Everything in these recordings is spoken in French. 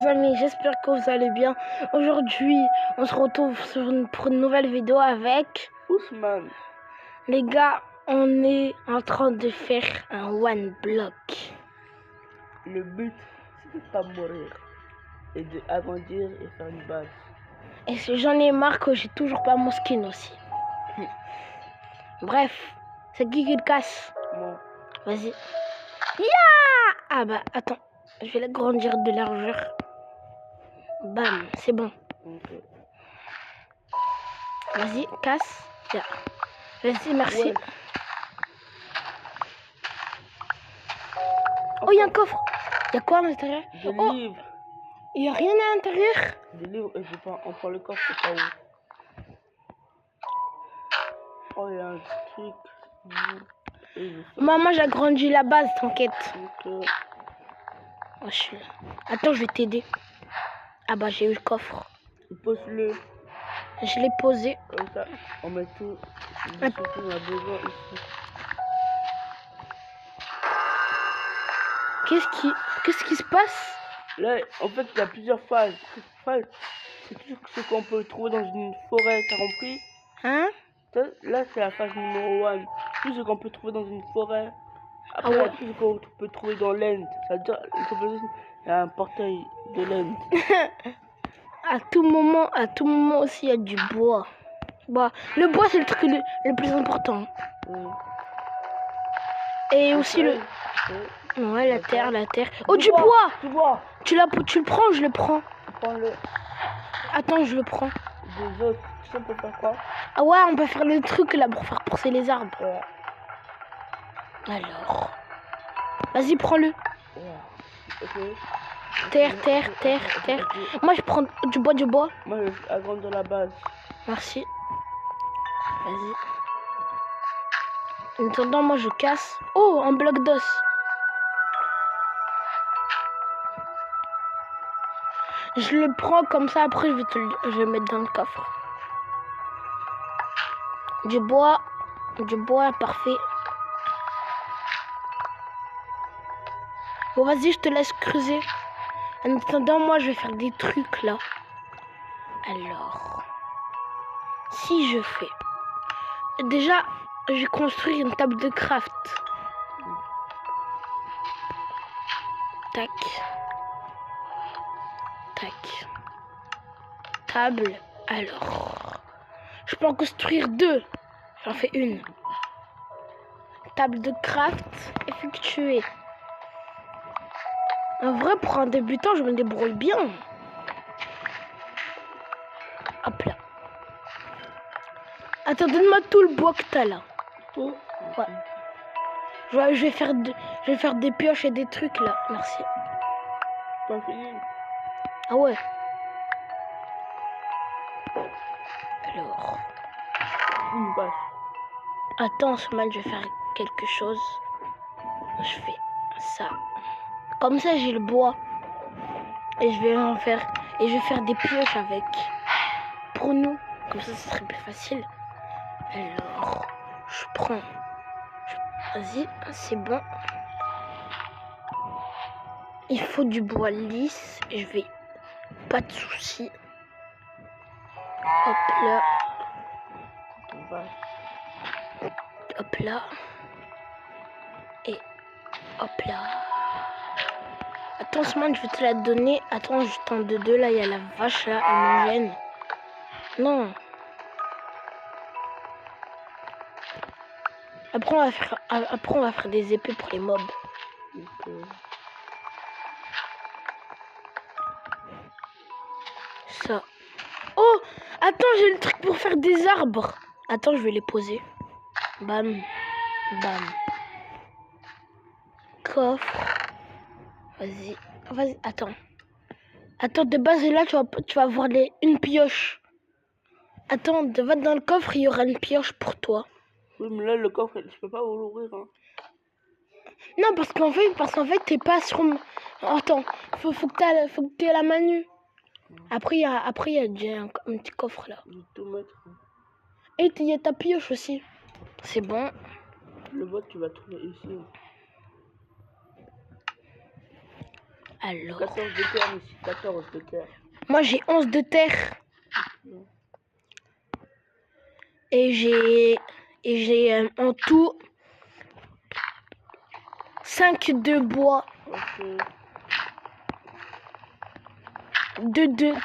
Amis, j'espère que vous allez bien. Aujourd'hui, on se retrouve pour une nouvelle vidéo avec Ousmane. Les gars, on est en train de faire un one block. Le but, c'est de pas mourir et de agrandir et faire une base. Et j'en ai marre que j'ai toujours pas mon skin aussi. Bref, c'est qui le casse? Bon. Vas-y. Yeah! Ah bah attends, je vais l'agrandir de largeur. Bam, c'est bon. Okay. Vas-y, casse. Yeah. Vas-y, merci. Ouais. Oh, il y a un coffre. Il y a quoi à l'intérieur? Des Oh, livres. il n'y a rien à l'intérieur. Des livres et on prend le coffre, c'est pas où. Oh, il y a un truc. Maman, j'ai agrandi la base, t'inquiète. Okay. Oh, je suis là. Attends, je vais t'aider. Ah bah, j'ai eu le coffre. Pose-le. Je l'ai posé. Comme ça, on met tout ce qu'on a besoin ici. Qu'est-ce qui se passe? Là, en fait, il y a plusieurs phases. C'est tout ce qu'on peut trouver dans une forêt, t'as compris? Hein? Là, c'est la phase numéro 1. Tout ce qu'on peut trouver dans une forêt. Après, Ah ouais. tout ce qu'on peut trouver dans l'Inde. Ça veut dire, il y a un portail de l'Inde. À tout moment aussi, il y a du bois. Bah, le bois, c'est le truc le plus important. Et aussi le... Ouais, la terre. Oh, du bois! Du bois! Tu le prends ou je le prends? Prends-le. Attends, je le prends. Des autres. Tu sais, on peut faire quoi? Ah ouais, on peut faire le truc là pour faire pousser les arbres. Ouais. Alors... Vas-y, prends-le. Ouais. Ok. Terre. Moi, je prends du bois. Moi, je vais agrandir la base. Merci. Vas-y. En attendant, moi, je casse. Oh, un bloc d'os. Je le prends comme ça, après, je vais le mettre dans le coffre. Du bois, parfait. Bon, vas-y, je te laisse creuser. En attendant, moi, je vais faire des trucs, là. Alors, si je fais... Déjà, je vais construire une table de craft. Tac. Table. Alors, je peux en construire 2. J'en fais une. Table de craft effectuée. En vrai, pour un débutant, je me débrouille bien. Hop là. Attends, donne-moi tout le bois que t'as là. Tout? Ouais. Je vais faire des pioches et des trucs là. Merci. Pas fini. Ah ouais. Alors. Une vache. Attends, Sman, je vais faire quelque chose. Je fais ça. Comme ça, j'ai le bois. Et je vais faire des pioches avec. Pour nous. Comme ça, ce serait plus facile. Alors, je prends. Vas-y, c'est bon. Il faut du bois lisse. Je vais. Pas de soucis. Hop là. Hop là. Et hop là. Attends, Sman, je vais te la donner. Attends, je tente de deux. Là, il y a la vache là. Elle me gêne. Non. Après, on va faire des épées pour les mobs. Okay. Ça. Oh, attends, j'ai le truc pour faire des arbres. Attends, je vais les poser. Bam. Coffre. Vas-y, attends. Attends, de base, là, tu vas avoir une pioche. Attends, va dans le coffre, il y aura une pioche pour toi. Oui, mais là, le coffre, je peux pas l'ouvrir. Hein. Non, parce qu'en fait, t'es pas sur... Attends, faut que t'aies la main nue. Après, il y a déjà un petit coffre, là. Je vais tout mettre. Et il y a ta pioche aussi. C'est bon. Le bois, tu vas trouver ici. Alors, 14 de terre ici, 14 de terre. moi j'ai 11 de terre. Et j'ai en tout 5 de bois. Ok.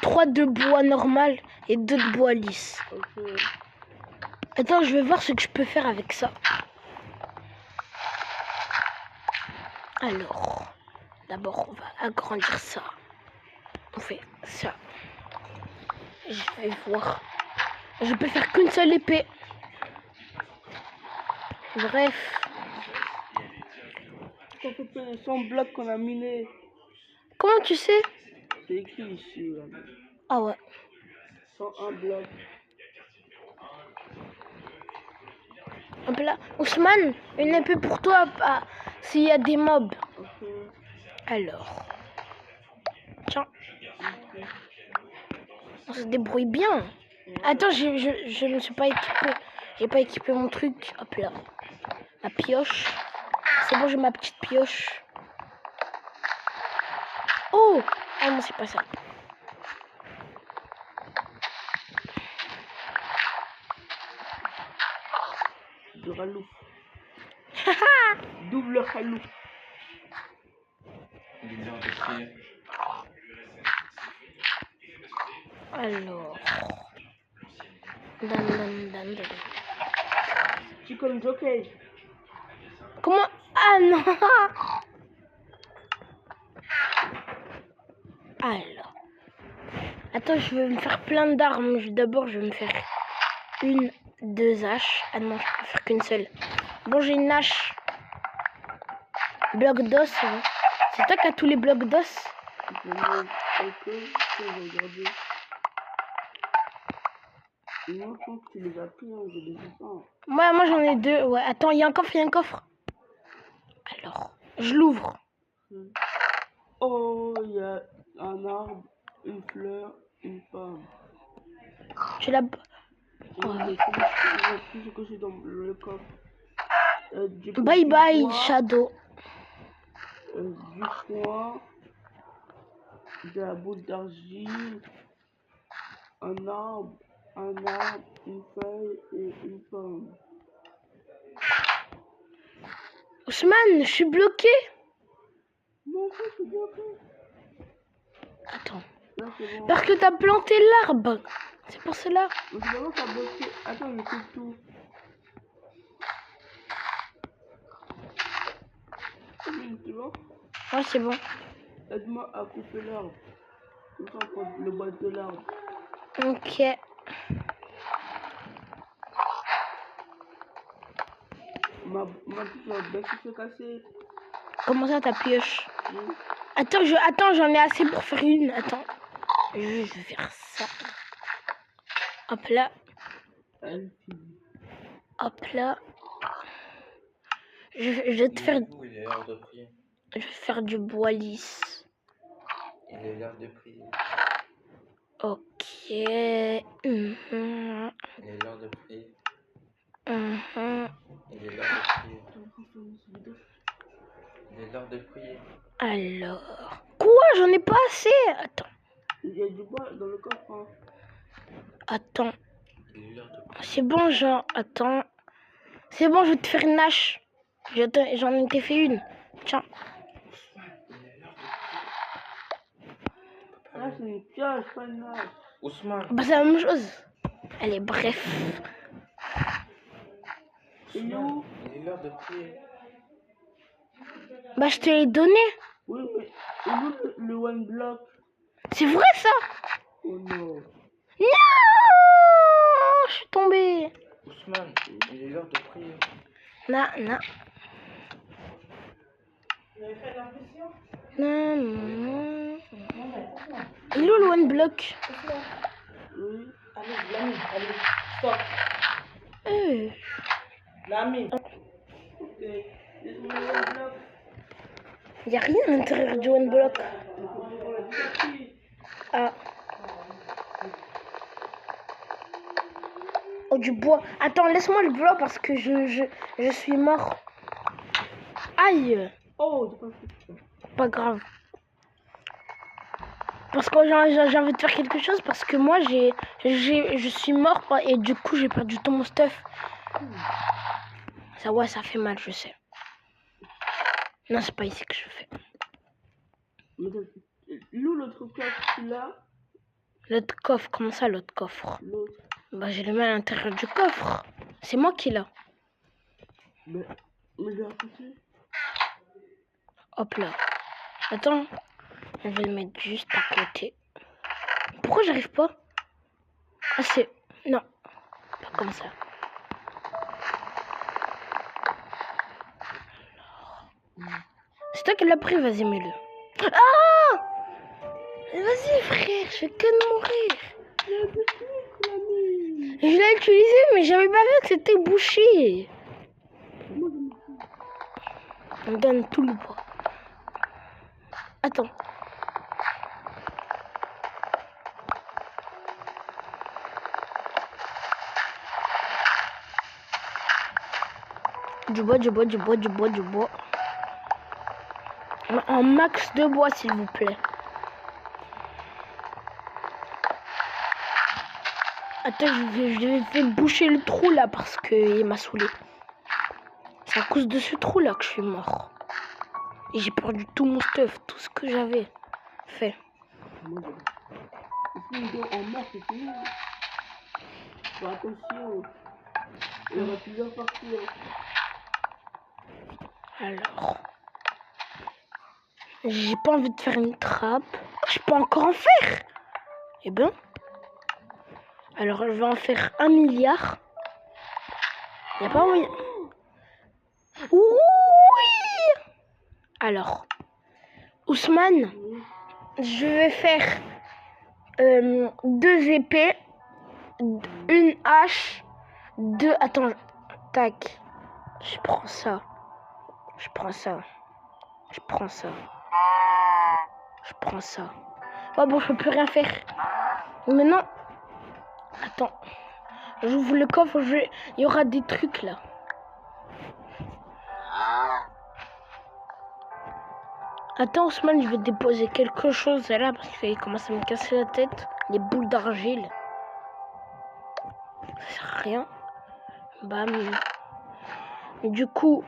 3 de bois normal et 2 de bois lisse. Ok. Attends, je vais voir ce que je peux faire avec ça. Alors, d'abord on va agrandir ça. On fait ça. Je vais voir. Je peux faire qu'une seule épée. Bref. Ça fait que les 100 blocs qu'on a minés. Comment tu sais? C'est écrit ici. Là. Ah ouais. 101 blocs. Hop là. Ousmane, une épée pour toi s'il y a des mobs. Ok. Alors. Tiens. On se débrouille bien. Attends, je ne suis pas équipé. J'ai pas équipé mon truc. Hop là. Ma pioche. C'est bon, j'ai ma petite pioche. Oh! Ah non, c'est pas ça. Du ralouf. Double ralouf. Alors. Dan. Chicken jockey. Comment? Ah non! Alors. Attends, je vais me faire plein d'armes. D'abord, je vais me faire 2 haches. Ah non, je peux faire qu'une seule. Bon, j'ai une hache. Bloc d'os. Hein. C'est toi qui as tous les blocs d'os? Je vais regarder. Moi, je pense que tu les as pris, hein, je les ai pas. Moi j'en ai 2. Ouais, attends, il y a un coffre, Alors, je l'ouvre. Oh, il y a un arbre, une fleur, une pomme. Tu l'as. Ouais. Tout ce que j'ai dans le coffre. Bye bye, Shadow. Du foin, de la boule d'argile, un arbre, une feuille et une pomme. Ousmane, je suis bloqué. Non, ça c'est bloqué. Attends. Là, c'est bon. Parce que t'as planté l'arbre. C'est pour cela. Mais c'est d'abord t'as bloqué. Attends, je coupe tout. C'est bon? Ouais, c'est bon. Aide-moi à couper l'arbre. Comme ça, on prend le bois de l'arbre. Ok. Ma pioche s'est cassée. Comment ça, ta pioche? Oui. Attends, j'en ai assez pour faire une. Attends. Je vais faire ça. Hop là. Hop là. Je vais te faire. Il est l'heure de prier. Je vais faire du bois lisse. Il est l'heure de prier. Ok. Il est l'heure de prier. Il est l'heure de prier. Il est l'heure de prier. Alors. Quoi? J'en ai pas assez. Attends. Il y a du bois dans le coffre. Hein. Attends. Il est l'heure de prier. C'est bon, genre. Attends. C'est bon, je vais te faire une hache. J'en ai fait une. Tiens. Là, c'est une pioche, pas une hache. Ousmane. Bah, c'est la même chose. Allez, bref. Il est où? Il est l'heure de prier. Bah, je te l'ai donné. Oui, mais il est où le one block? C'est vrai, ça? Oh non. Non! Je suis tombée. Ousmane, il est l'heure de prier. Non. Non. Il est où le one block? Oui. Allez, stop. L'ami. Ok. Laisse-moi le one block. Il n'y a rien à l'intérieur du one block. Ah. Oh, du bois. Attends, laisse-moi le bois parce que je suis mort. Aïe. Oh, j'ai pas fait ça. Pas grave. Parce que j'ai envie de faire quelque chose parce que moi je suis mort et du coup j'ai perdu tout mon stuff. Ça ouais, ça fait mal, je sais. Non, c'est pas ici que je fais. L'où l'autre coffre là? L'autre coffre, comment ça l'autre coffre? L'autre. Bah je le mets à l'intérieur du coffre. C'est moi qui l'ai. Mais j'ai un côté. Hop là. Attends. On va le mettre juste à côté. Pourquoi j'arrive pas? Ah c'est... Non. Pas comme ça. C'est toi qui l'as pris, vas-y mets-le. Ah! Vas-y frère, je fais que de mourir. Je l'ai utilisé mais j'avais pas vu que c'était bouché. On donne tout le bois. Attends. Du bois, du bois, du bois, du bois, du bois. Un max de bois s'il vous plaît. Attends, je vais boucher le trou là parce qu'il m'a saoulé. C'est à cause de ce trou là que je suis mort. Et j'ai perdu tout mon stuff, tout ce que j'avais fait. En masse, c'est fini. Faut attention. Il y aura plusieurs parties. Alors. J'ai pas envie de faire une trappe. Je peux encore en faire. Eh ben. Alors je vais en faire 1 milliard. Y a pas moyen. Oui. Alors. Ousmane. Je vais faire 2 épées. Une hache. 2... Attends. Tac. Je prends ça. Je prends ça. Je prends ça. Je prends ça. Oh bon, je peux plus rien faire. Maintenant, attends. J'ouvre le coffre, il y aura des trucs là. Attends Ousmane, je vais déposer quelque chose là parce qu'il commence à me casser la tête. Les boules d'argile. Ça sert à rien. Bam. Du coup,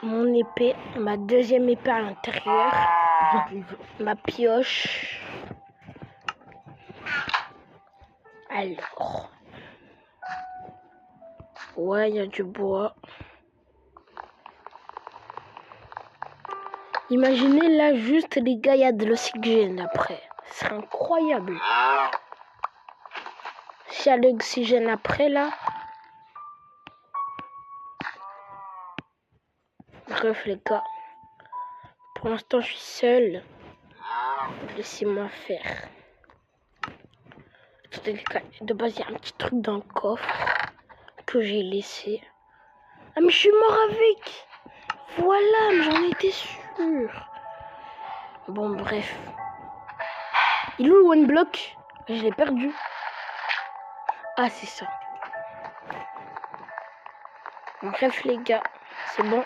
mon épée, ma deuxième épée à l'intérieur. Ma pioche. Alors. Ouais, il y a du bois. Imaginez là juste les gars, il y a de l'oxygène après. C'est incroyable. S'il y a de l'oxygène après là. Bref les gars. Pour l'instant je suis seule. Laissez-moi faire. De base il y a un petit truc dans le coffre que j'ai laissé. Ah mais je suis mort avec. Voilà, mais j'en étais sûre. Bon bref. Il est où le one block? Je l'ai perdu. Ah c'est ça. Bref les gars, c'est bon.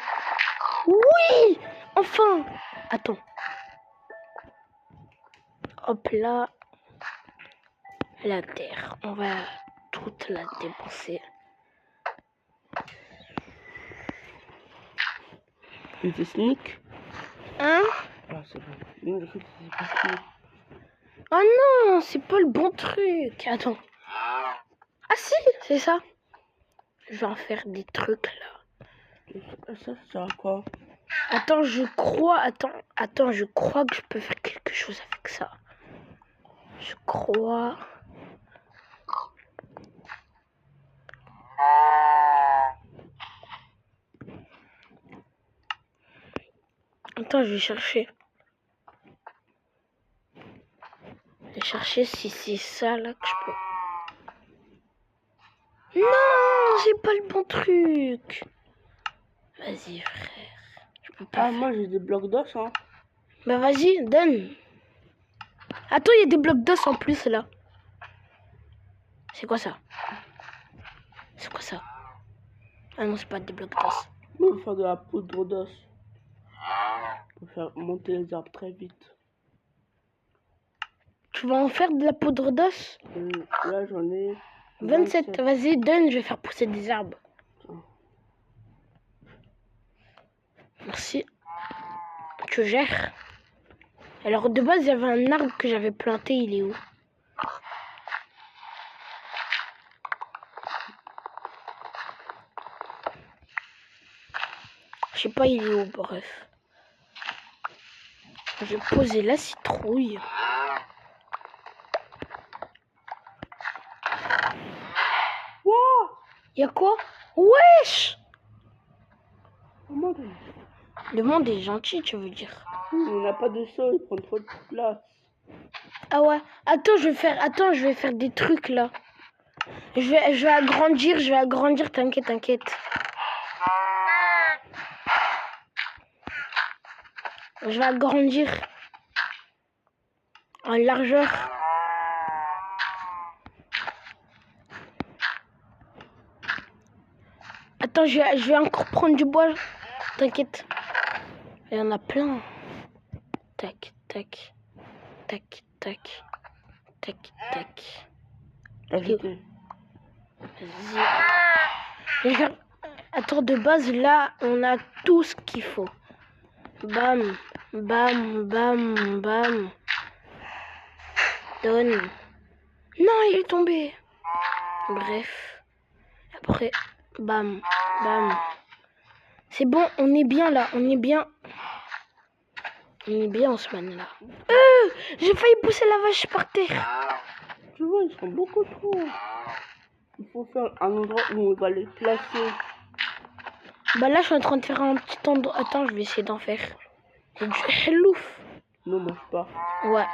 Oui, enfin. Attends. Hop là. La terre. On va toute la dépenser. C'est sneak. Hein? Ah c'est bon. C'est pas sneak. Oh non, c'est pas le bon truc. Attends. Ah si, c'est ça. Je vais en faire des trucs là. Ça sert à quoi? Attends, je crois. Attends, je crois que je peux faire quelque chose avec ça. Je crois. Attends, je vais chercher. Je vais chercher si c'est ça là que je peux. Non, j'ai pas le bon truc. Vas-y, frère. Je peux pas. Ah, moi j'ai des blocs d'os, hein. Bah, vas-y, donne. Attends, il y a des blocs d'os en plus là. C'est quoi ça? C'est quoi ça? Ah non, c'est pas des blocs d'os. On peut faire de la poudre d'os. On peut faire monter les arbres très vite. Tu tu vas en faire de la poudre d'os? Là, j'en ai 27. Vas-y, donne, je vais faire pousser des arbres. Merci. Tu gères. Alors, de base, il y avait un arbre que j'avais planté. Il est où? Je sais pas, il est où, bref. Je vais poser la citrouille. Wow! Y'a quoi? Wesh! Comment Le monde est gentil, tu veux dire? on n'a pas de sol, il prend trop de place. Ah ouais. Attends, je vais faire des trucs là. Je vais agrandir, t'inquiète, t'inquiète. Je vais agrandir en largeur. Attends, je vais encore prendre du bois. T'inquiète. Il y en a plein. Tac, tac. Tac, tac. Tac, tac. Ajouter. Vas-y. Attends, de base, là, on a tout ce qu'il faut. Bam, bam, bam, bam. Donne. Non, il est tombé. Bref. Après, bam, bam. C'est bon, on est bien là, on est bien. On est bien en semaine là. J'ai failli pousser la vache par terre. Tu vois, ils sont beaucoup trop. Il faut faire un endroit où on va les placer. Bah là, je suis en train de faire un petit endroit. Attends, je vais essayer d'en faire. C'est du hellouf. Non, mange pas. Ouais.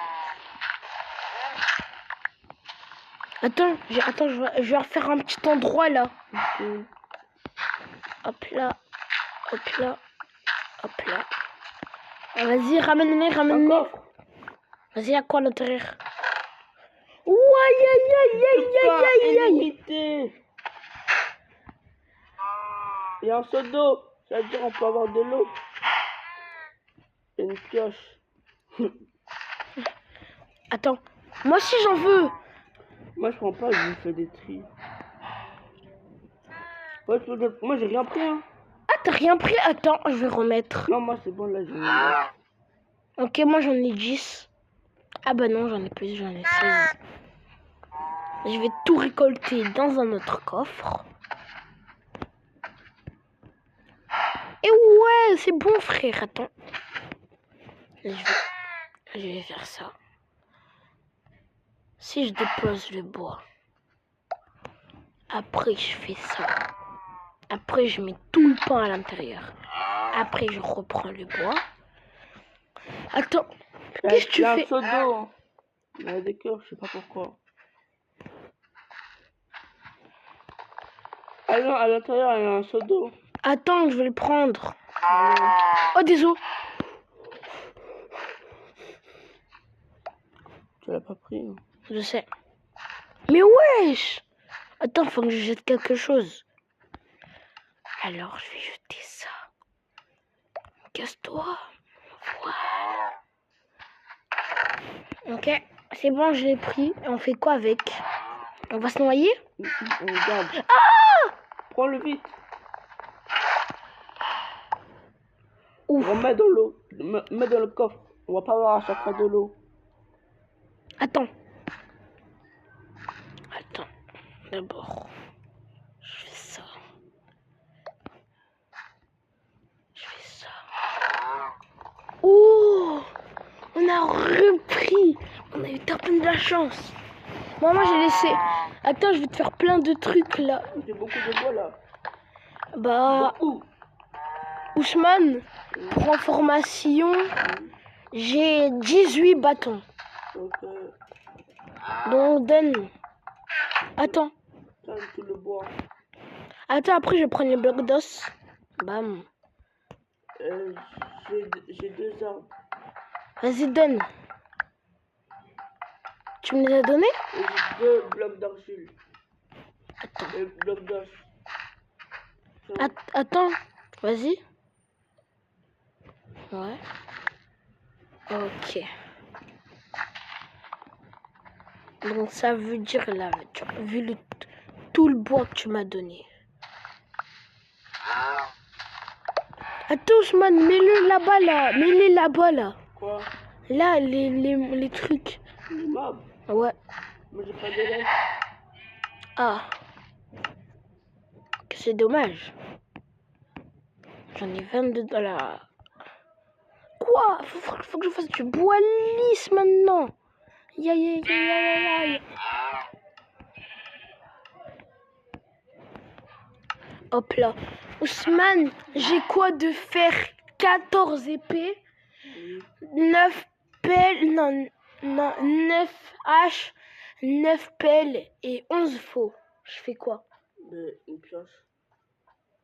Attends, je vais refaire un petit endroit là. Ok. Hop là, hop là, hop là. Ah, vas-y, ramène-les, ramène-les. Encore. Vas-y, à quoi à l'intérieur? Ouh, aïe, aïe, aïe, aïe, aïe, aïe, aïe. Illimité. Et un seau d'eau. Ça veut dire on peut avoir de l'eau. Et une pioche. Attends, moi aussi j'en veux. Moi je prends pas, je lui fais des tris. Ouais, moi j'ai rien pris hein. Ah, t'as rien pris? Attends, je vais remettre. Non, moi c'est bon là, j'ai. Ok, moi j'en ai 10. Ah bah non, j'en ai plus, j'en ai 16. Je vais tout récolter dans un autre coffre. Et ouais, c'est bon frère, attends. Je vais faire ça. Si je dépose le bois, après je fais ça. Après je mets tout le pain à l'intérieur. Après je reprends le bois. Attends, qu'est-ce que tu fais? Il y a un seau d'eau. Hein. Il y a des cœurs, je sais pas pourquoi. Ah non, à l'intérieur il y a un seau d'eau. Attends, je vais le prendre. Oh, désolé. Tu l'as pas pris. Hein. Je sais. Mais wesh! Attends, faut que je jette quelque chose. Alors, je vais jeter ça. Casse-toi. Voilà. Ok, c'est bon, je l'ai pris. Et on fait quoi avec? On va se noyer? On regarde. Ah! Prends-le vite. Ouf. Remets dans l'eau. Mets dans le coffre. On va pas avoir à chaque fois de l'eau. Attends. D'abord, je fais ça. Oh! On a repris. On a eu tapé de la chance. Moi, j'ai laissé. Attends, je vais te faire plein de trucs là. J'ai beaucoup de bois là. Bah, Beaucoup. Ousmane, pour information, j'ai 18 bâtons. Donc, Donc, donne. Attends. ça, tout le bois. Attends, après, je prends les blocs d'os. Bam. J'ai 2 arbres. Vas-y, donne. Tu me les as donnés? Et j'ai 2 blocs d'argile. Attends. Et blocs d'os. Attends. Vas-y. Ouais. Ok. Donc ça veut dire là, vu tout le bois que tu m'as donné. Attends, Ousmane, mets-le là-bas, là. Mets-les là-bas, là. Quoi? Là, les trucs. Les mobs? Ouais. Moi j'ai pas de laisse. Ah. Que c'est dommage. J'en ai 22 $. Quoi? Faut que je fasse du bois lisse maintenant. Aïe. Hop là. Ousmane, j'ai quoi de faire 14 épées, 9 pelles, non, 9 haches, 9 pelles et 11 faux. Je fais quoi? Une pioche.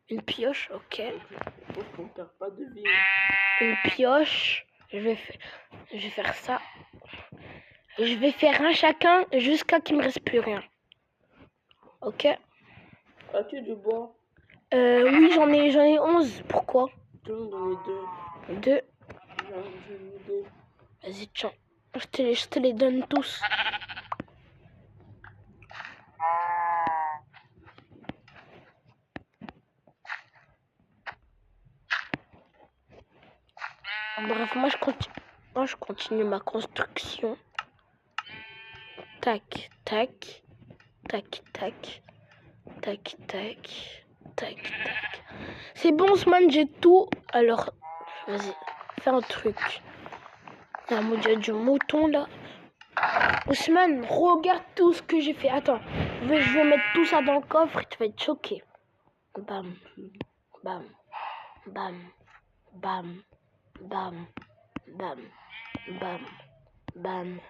Une pioche, ok. On perd pas de vie. Une pioche. Je vais faire ça. Je vais faire un chacun jusqu'à qu'il me reste plus rien. Ok. As-tu du bois? Oui, j'en ai 11. Pourquoi? Tu me donnes 2. 2. J'ai une idée. Vas-y, tiens. Je te les donne tous. Bref, moi je continue ma construction. Tac, tac. Tac, tac. Tac, tac. Tac, tac. C'est bon, Ousmane, j'ai tout. Alors, vas-y, fais un truc. Ah, mon dieu, du mouton là. Ousmane, regarde tout ce que j'ai fait. Attends, je vais mettre tout ça dans le coffre et tu vas être choqué. Bam, bam, bam, bam, bam, bam, bam, bam.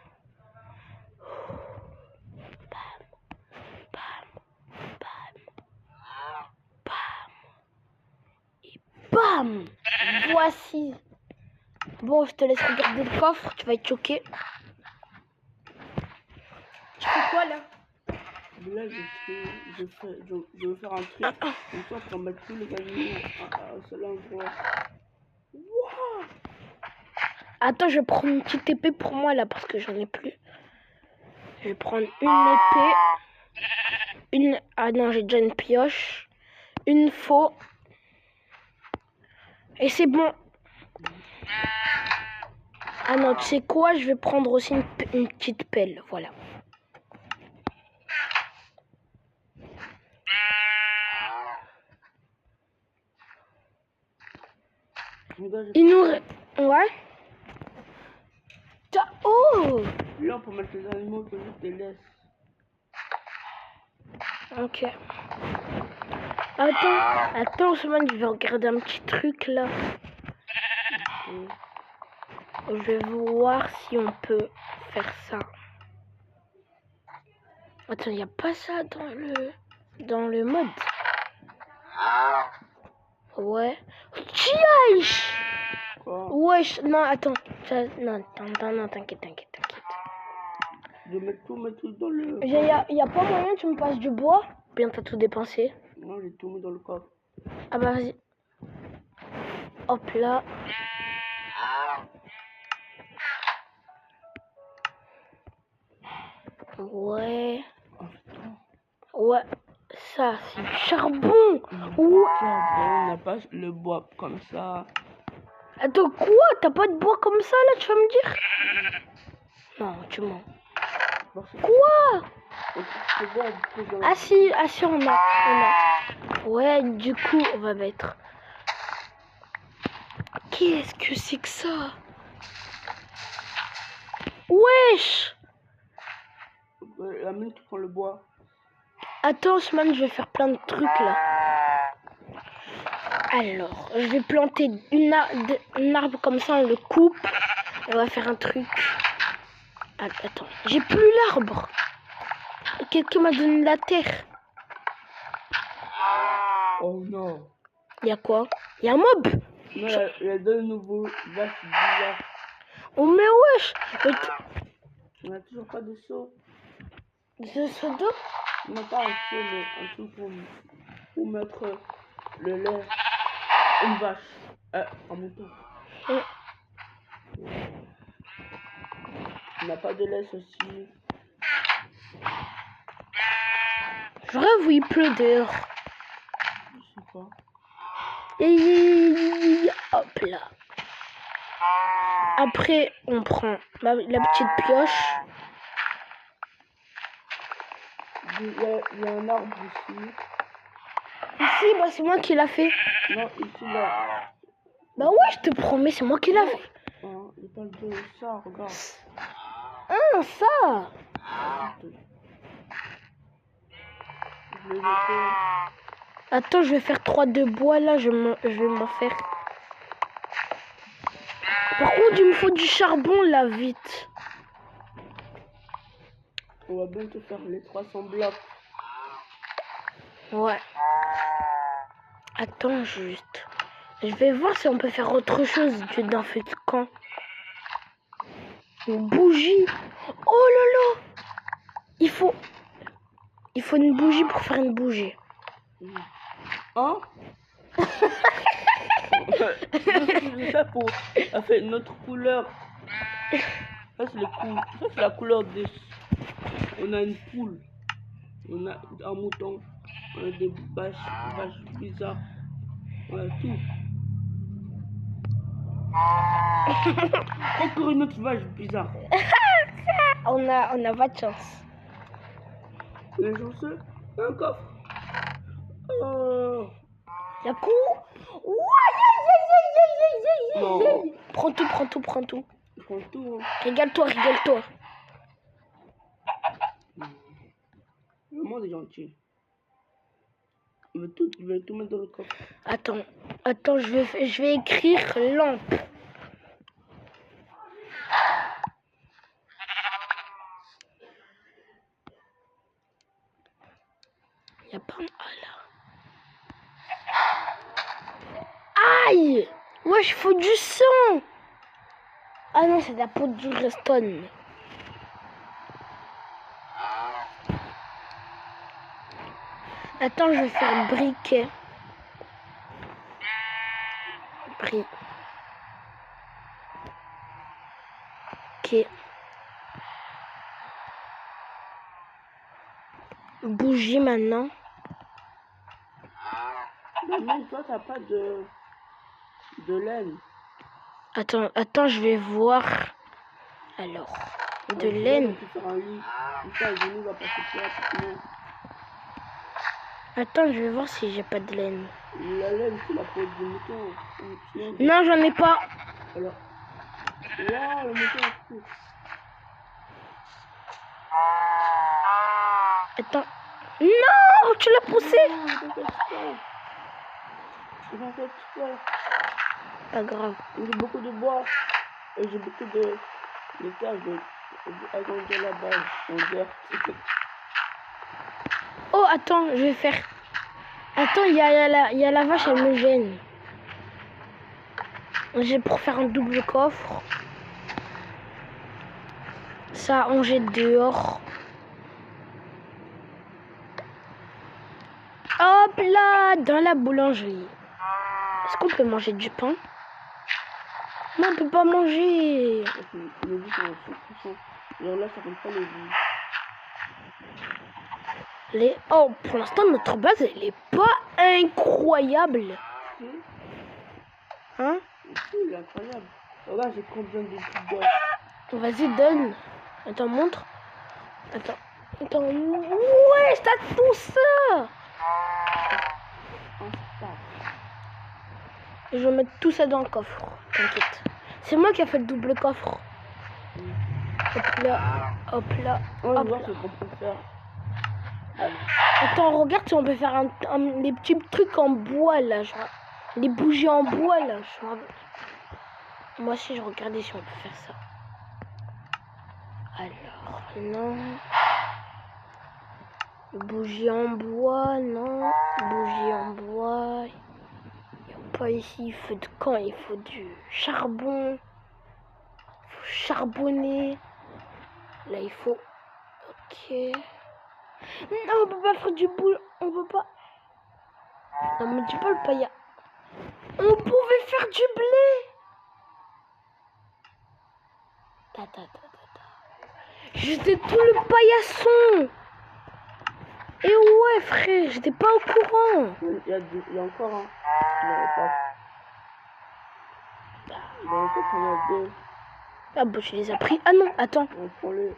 Bam! Voici. Bon, je te laisse regarder le coffre, tu vas être choqué. Tu fais quoi là? Là, je veux faire un truc. Comme ça, on peut mettre tous les animaux à un seul endroit. Wow! Attends, je vais prendre une petite épée pour moi là parce que j'en ai plus. Je vais prendre une épée. Ah non, j'ai déjà une pioche. Une faux. Et c'est bon. Ah non, tu sais quoi? Je vais prendre aussi une petite pelle. Voilà. Il nous... Ouais. Oh! Là, on peut mettre les animaux que je te laisse. Ok. Attends, Ousmane, je vais regarder un petit truc là. Je vais voir si on peut faire ça. Attends, il n'y a pas ça dans le mode. Ouais. Chiaïch! Wesh, non, attends. Non, t'inquiète. Je vais mettre tout dans le... Y a pas moyen que tu me passes du bois? Bien, t'as tout dépensé. Non, j'ai tout mis dans le coffre. Ah bah vas-y. Hop là. Ouais. Ouais. Ça, c'est du charbon. On n'a pas le bois comme ça. Attends, quoi? T'as pas de bois comme ça, là, tu vas me dire? Non, tu mens. Quoi? Ah si, on a. Ouais, du coup, on va mettre... Qu'est-ce que c'est que ça? Wesh! La mine qui prend le bois. Attends, Ousmane, je vais faire plein de trucs, là. Alors, je vais planter un arbre comme ça, on le coupe. Et on va faire un truc. Attends, j'ai plus l'arbre. Quelqu'un m'a donné la terre. Oh non. Il y a quoi? Il y a un mob. Non, il y a deux nouveaux vaches bizarres. Oh mais wesh. On n'a toujours pas de seau. De seau d'eau? Non, pas un seau, mais un truc pour mettre le lait. Une vache. Un mouton. On n'a pas de lait aussi. Je rêve où il pleut dehors. Je sais pas. Et hop là. Après, on prend la petite pioche. Il y a un arbre ici. Ici, bah, c'est moi qui l'a fait. Non, ici, là. Bah ouais, je te promets, c'est moi qui l'a fait. Hein, je parle de ça, regarde. Ah, ça. Je l'ai jeté. Attends, je vais faire 3 de bois là, je vais m'en faire. Par contre, il me faut du charbon là, vite. On va bientôt faire les 300 blocs. Ouais. Attends, juste. Je vais voir si on peut faire autre chose dans ce camp. Une bougie. Oh là là. Il faut une bougie pour faire une bougie. Hein? C'est ça pour faire une autre couleur. Ça c'est la couleur des. On a une poule. On a un mouton. On a des vaches bizarres. On a tout. Encore une autre vache bizarre. On a pas de chance. Les chanceux, un coffre. Oh. Y'a quoi? Ouais, Non. Prends tout, prends tout, prends tout. Je prends tout. Hein. Régale-toi, régale-toi. Le monde est gentil. Il veut tout mettre dans le coffre. Attends, je vais écrire lampe. Y'a pas un A là. Aïe! Wesh, faut du sang! Ah non, c'est de la poudre du Reston. Attends, je vais faire briquet. Ok. Bougie maintenant. Mais toi, t'as pas de laine. Attends, je vais voir. Alors, de laine. Tu peux faire un lit. Ça, le genou va passer plus rapidement. Attends, je vais voir si j'ai pas de laine. La laine, c'est la peau du mouton. Non, j'en ai pas. Alors. Waouh, le mouton est fou. Attends. Non, tu l'as poussé. Non, j'ai pas fait exprès. J'ai pas fait exprès. Pas grave. J'ai beaucoup de bois. Et j'ai beaucoup de terre. Je vais agrandir la base. On dirait. Oh, attends, je vais faire. Attends, il y a la vache, elle me gêne. J'ai pour faire un double coffre. Ça, on jette dehors. Hop là, dans la boulangerie. Est-ce qu'on peut manger du pain? Non, on peut pas manger. Les vies sont. Alors là, ça compte pas les vies. Oh, pour l'instant, notre base, elle est pas incroyable. Hein? Si, il est incroyable. Regarde, j'ai combien de petites boîtes. Vas-y, donne. Attends, montre. Attends. Ouais, t'as tout ça. Je vais mettre tout ça dans le coffre. T'inquiète. C'est moi qui a fait le double coffre. Hop là. Hop là. On va Hop voir là. ce qu'on peut faire. Attends, regarde si on peut faire des petits trucs en bois là. Genre, les bougies en bois là. Genre. Moi aussi, je regardais si on peut faire ça. Alors, non. Bougie en bois, non. Bougie en bois. Il n'y a pas ici, il faut de camp, il faut du charbon. Il faut charbonner. Là, il faut. Ok. Non, on peut pas faire du boulot. On peut pas. Non, mais dis pas le pailla. On pouvait faire du blé. J'étais tout le paillasson. Et ouais, frère, j'étais pas au courant. Il y a encore un. Non, pas. Il y a encore il y en a deux. Ah bah, je les ai pris. Ah non, attends. On prend les.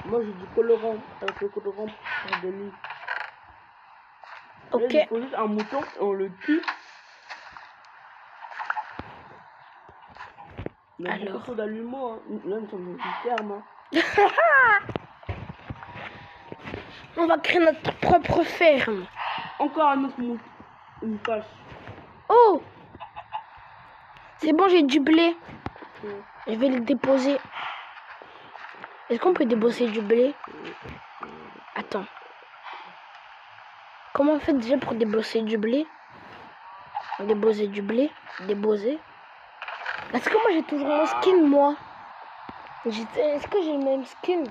Moi j'ai du colorant. Avec le colorant pour faire des nids. Ok. Là, il faut juste un mouton et on le tue. Il y a Alors. beaucoup d'aliments. Hein. Là, nous sommes dans une ferme. Hein. On va créer notre propre ferme. Encore un autre mouton. Une vache. Oh! C'est bon, j'ai du blé. Ok. Je vais le déposer. Est-ce qu'on peut déposer du blé? Attends. Comment on fait déjà pour déposer du blé? Déposer du blé. Déposer. Est-ce que moi j'ai toujours mon skin, moi? Est-ce que j'ai le même skin?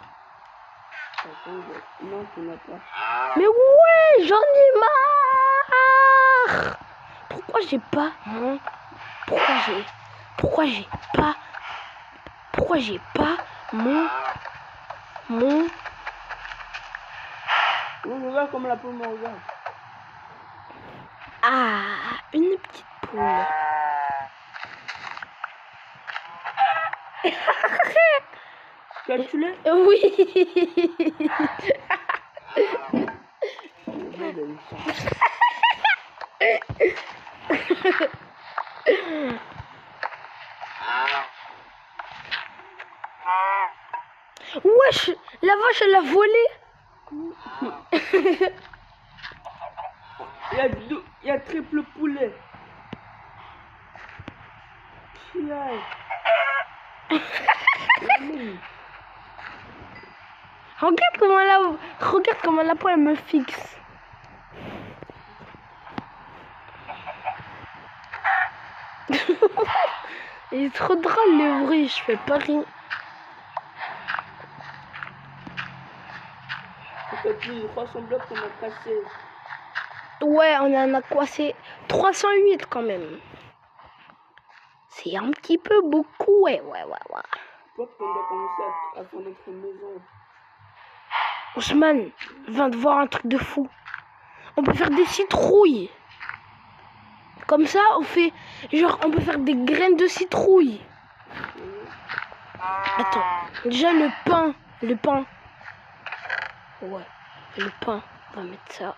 Non, tu n'as pas. Mais ouais, j'en ai marre! Pourquoi j'ai pas mon... Pourquoi j'ai pas mon... Oui, regarde comme la poule me regarde. Ah, une petite poule. Tu as tué? Oui. Wesh, la vache elle a volé. Il y a triple poulet. Aïe. Regarde comment la poêle me fixe. Il est trop drôle le bruit, je fais pas rien. Ça fait plus de 300 blocs qu'on a cassé. Ouais, on en a coincé 308 quand même. C'est un petit peu beaucoup, ouais. Je crois qu'on doit commencer à faire notre maison. Ousmane, viens de voir un truc de fou. On peut faire des citrouilles. Comme ça, on fait... Genre, on peut faire des graines de citrouille. Attends, déjà le pain. Ouais, le pain. On va mettre ça.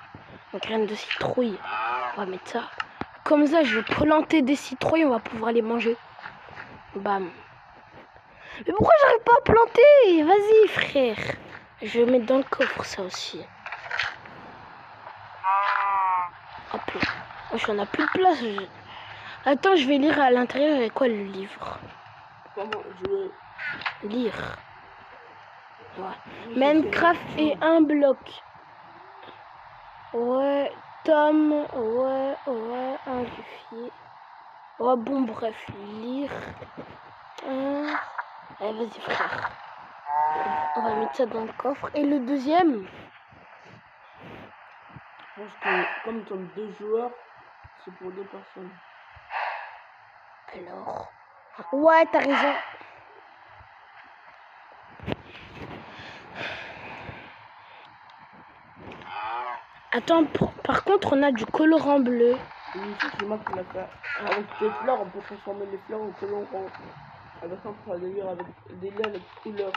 Une graine de citrouille. On va mettre ça. Comme ça, je vais planter des citrouilles, on va pouvoir les manger. Bam. Mais pourquoi j'arrive pas à planter? Vas-y, frère. Je vais mettre dans le coffre, ça aussi. Hop là. Wesh, on a plus de place. Attends, je vais lire à l'intérieur avec quoi le livre. Comment je veux... Lire. Ouais. Minecraft et un bloc. Ouais, Tom. Ouais, amplifier. Ouais, bon, bref, lire. Allez, vas-y, frère. On va mettre ça dans le coffre. Et le deuxième? Je pense que comme nous sommes 2 joueurs, c'est pour 2 personnes. Alors... Ouais, t'as raison. Attends, par contre, on a du colorant bleu. Oui, c'est moi qui l'a fait. Avec des fleurs, on peut transformer les fleurs en colorant. Avec un délire avec des liens avec couleurs.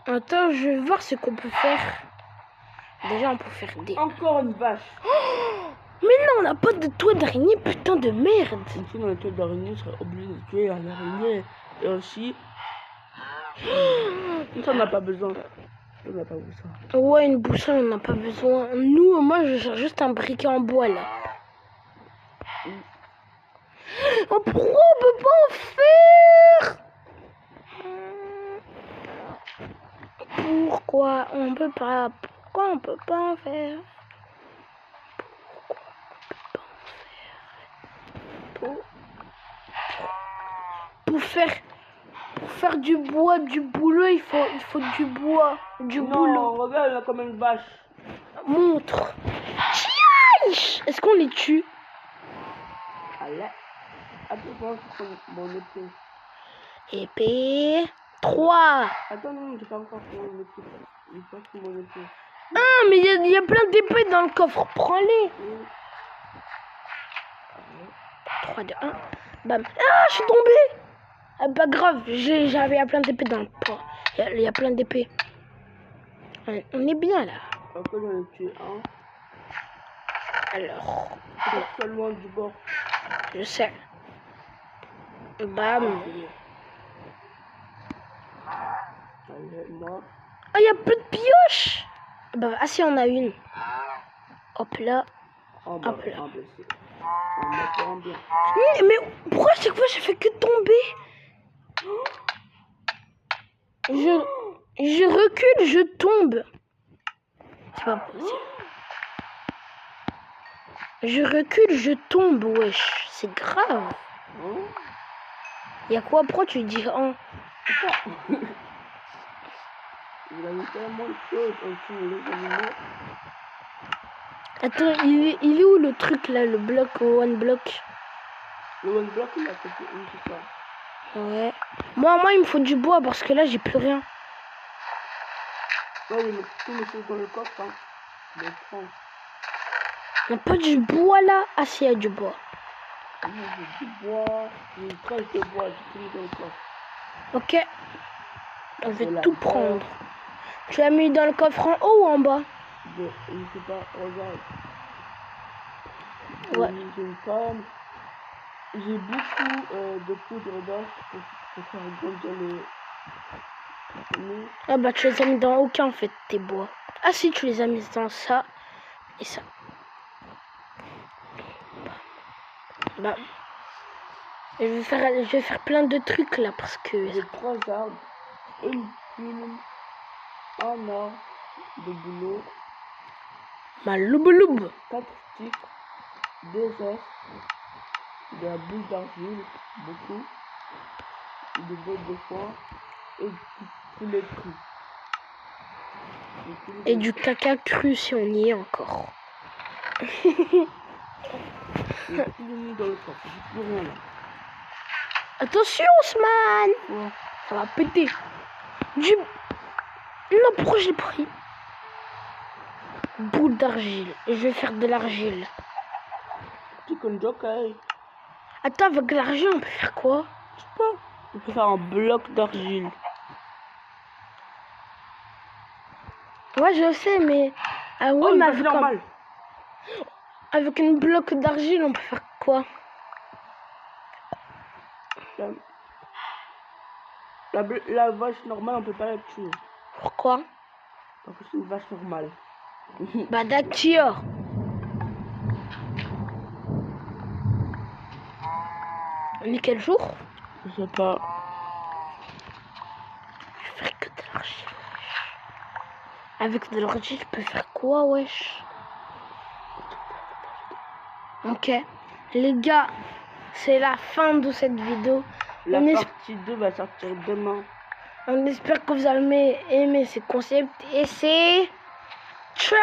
Attends, je vais voir ce qu'on peut faire. Déjà, on peut faire des... Encore une vache. Oh, mais non, on n'a pas de toit d'araignée, putain de merde. Une fois dans le toit d'araignée, je serais obligé de tuer un araignée. Et aussi... Ça, on n'a pas besoin. On n'a pas besoin. Ouais, une boussole, on n'a pas besoin. Nous, moi, je cherche juste un briquet en bois, là. Oh, pourquoi on peut pas en faire? Pourquoi on peut pas? Pourquoi on peut pas en faire? Pour faire du bois, du boulot, il faut du bois, du boulot. Non, regarde, il y a comme une vache. Montre. Est-ce qu'on les tue? Allez. Attends, je prends mon épée. Épée. 3. Attends, non, j'ai pas encore pris mon épée. J'ai pas pris mon épée. Ah, mais il y a plein d'épées dans le coffre. Prends-les. 3, 2, 1. Bam. Ah, je suis tombé. Ah, pas grave. J'avais plein d'épées dans le pot. Il y a plein d'épées. On est bien là. Après, j'en ai tué un. Alors, C'est seulement du bord. je sais. Bam. Allez, moi. Ah, il y a plus de pioches. Bah, ah si, on a une. Hop là. Oh, bah, Hop là. ah, bah, c'est... On m'attend bien. Mais pourquoi à chaque fois je fais que tomber? Je recule, je tombe. C'est pas possible. Je recule, je tombe, wesh. C'est grave. Hein? Y'a quoi? Pourquoi tu dis hein? Il a mis tellement de choses en dessous les animaux. Attends, il est où le truc là, le bloc, one block? Le one block, il a fait une, c'est ça. Ouais. Moi, il me faut du bois parce que là, j'ai plus rien. Ouais, il met tous les choses dans le coffre, hein. Je les prends. Y'a pas du bois là? Ah si, y a du bois. Moi, j'ai du bois, j'ai une trace de bois, j'ai tout mis dans le coffre. Ok. On C'est va la tout terre. prendre. Tu l'as mis dans le coffre en haut ou en bas? Je sais pas, regarde. Ouais. J'ai une pomme. J'ai beaucoup de poudre d'os pour faire grandir les... Ah bah tu les as mis dans aucun en fait, tes bois. Ah si, tu les as mis dans ça et ça. Bah. Et je vais faire plein de trucs là parce que... J'ai 3 arbres, une plume, un arbre de boulot, Ma loup-loup. 4 sticks, 2 œufs, de la boule d'argile, beaucoup, des bottes de foin et du poulet cru. Et du caca cru si on y est encore. J'ai tout mis dans le coffre, j'ai plus rien là. Attention Ousmane. Ouais. Ça va péter. Non, pourquoi je l'ai pris? Boule d'argile. Et je vais faire de l'argile. Chicken jockey. Attends, avec l'argile, on peut faire quoi? Je sais pas. On peut faire un bloc d'argile. Ouais, je sais, mais... Ah ouais, Oh, mais mais c'est normal. avec une bloc d'argile, on peut faire quoi? La vache normale, on peut pas la tuer. Pourquoi? Parce que c'est une vache normale. Bah d'accord. On est quel jour? Je sais pas. Je ferai que de l'argile. Avec de l'argile, je peux faire quoi, wesh? Ok. Les gars, c'est la fin de cette vidéo. La On partie 2 va sortir demain. On espère que vous avez aimé ces concepts. Et c'est... Ciao!